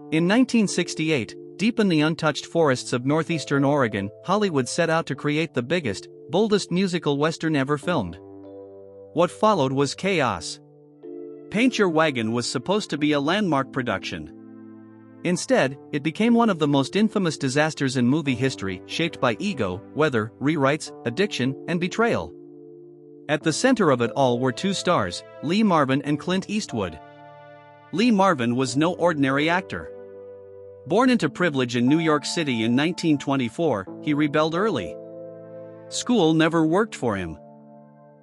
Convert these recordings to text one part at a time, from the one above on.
In 1968, deep in the untouched forests of northeastern Oregon, Hollywood set out to create the biggest, boldest musical western ever filmed. What followed was chaos. Paint Your Wagon was supposed to be a landmark production. Instead, it became one of the most infamous disasters in movie history, shaped by ego, weather, rewrites, addiction, and betrayal. At the center of it all were two stars, Lee Marvin and Clint Eastwood. Lee Marvin was no ordinary actor. Born into privilege in New York City in 1924, he rebelled early. School never worked for him.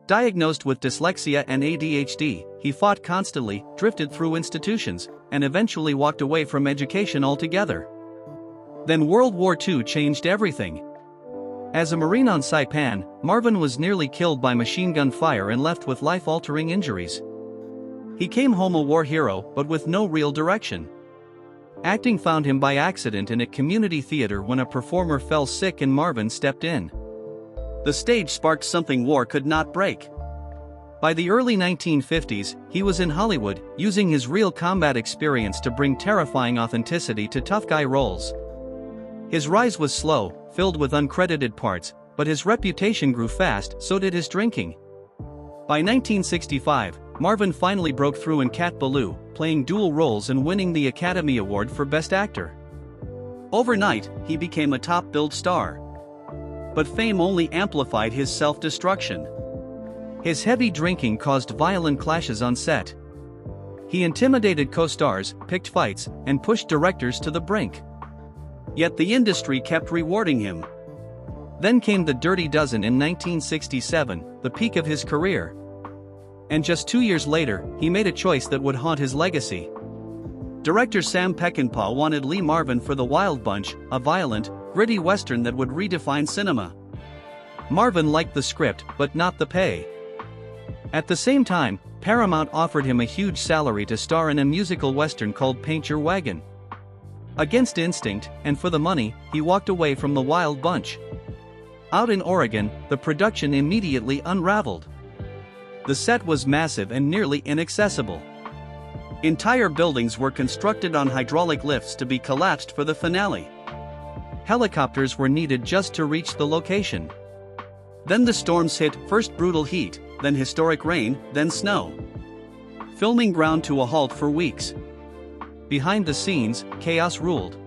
Diagnosed with dyslexia and ADHD, he fought constantly, drifted through institutions, and eventually walked away from education altogether. Then World War II changed everything. As a Marine on Saipan, Marvin was nearly killed by machine gun fire and left with life-altering injuries. He came home a war hero, but with no real direction. Acting found him by accident in a community theater when a performer fell sick and Marvin stepped in. The stage sparked something war could not break. By the early 1950s, he was in Hollywood, using his real combat experience to bring terrifying authenticity to tough guy roles. His rise was slow, filled with uncredited parts, but his reputation grew fast, so did his drinking. By 1965, Marvin finally broke through in Cat Ballou, playing dual roles and winning the Academy Award for Best Actor. Overnight, he became a top-billed star. But fame only amplified his self-destruction. His heavy drinking caused violent clashes on set. He intimidated co-stars, picked fights, and pushed directors to the brink. Yet the industry kept rewarding him. Then came The Dirty Dozen in 1967, the peak of his career. And just 2 years later, he made a choice that would haunt his legacy. Director Sam Peckinpah wanted Lee Marvin for The Wild Bunch, a violent, gritty western that would redefine cinema. Marvin liked the script, but not the pay. At the same time, Paramount offered him a huge salary to star in a musical western called Paint Your Wagon. Against instinct, and for the money, he walked away from The Wild Bunch. Out in Oregon, the production immediately unraveled. The set was massive and nearly inaccessible. Entire buildings were constructed on hydraulic lifts to be collapsed for the finale. Helicopters were needed just to reach the location. Then the storms hit, first brutal heat, then historic rain, then snow. Filming ground to a halt for weeks. Behind the scenes, chaos ruled.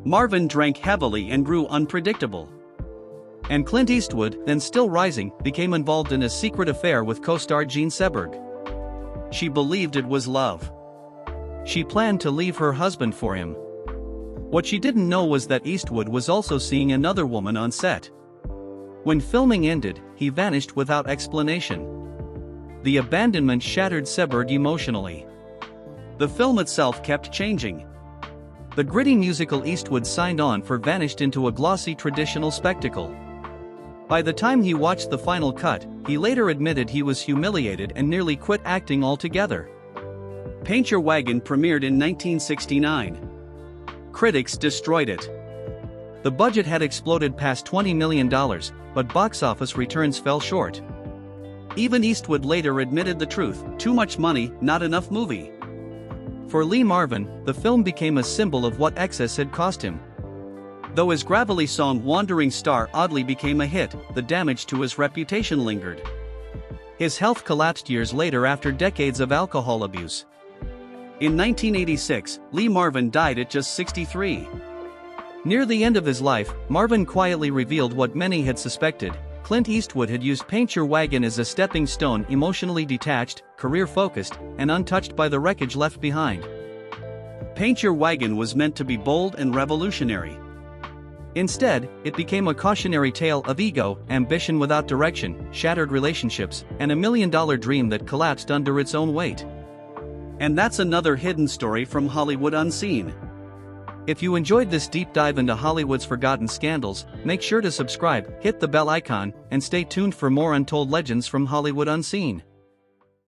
Marvin drank heavily and grew unpredictable. And Clint Eastwood, then still rising, became involved in a secret affair with co-star Jean Seberg. She believed it was love. She planned to leave her husband for him. What she didn't know was that Eastwood was also seeing another woman on set. When filming ended, he vanished without explanation. The abandonment shattered Seberg emotionally. The film itself kept changing. The gritty musical Eastwood signed on for vanished into a glossy traditional spectacle. By the time he watched the final cut, he later admitted he was humiliated and nearly quit acting altogether. Paint Your Wagon premiered in 1969. Critics destroyed it. The budget had exploded past $20 million, but box office returns fell short. Even Eastwood later admitted the truth: too much money, not enough movie. For Lee Marvin, the film became a symbol of what excess had cost him. Though his gravelly song Wandering Star oddly became a hit, the damage to his reputation lingered. His health collapsed years later after decades of alcohol abuse. In 1986, Lee Marvin died at just 63. Near the end of his life, Marvin quietly revealed what many had suspected: Clint Eastwood had used Paint Your Wagon as a stepping stone, emotionally detached, career-focused, and untouched by the wreckage left behind. Paint Your Wagon was meant to be bold and revolutionary. Instead, it became a cautionary tale of ego, ambition without direction, shattered relationships, and a million-dollar dream that collapsed under its own weight. And that's another hidden story from Hollywood Unseen. If you enjoyed this deep dive into Hollywood's forgotten scandals, make sure to subscribe, hit the bell icon, and stay tuned for more untold legends from Hollywood Unseen.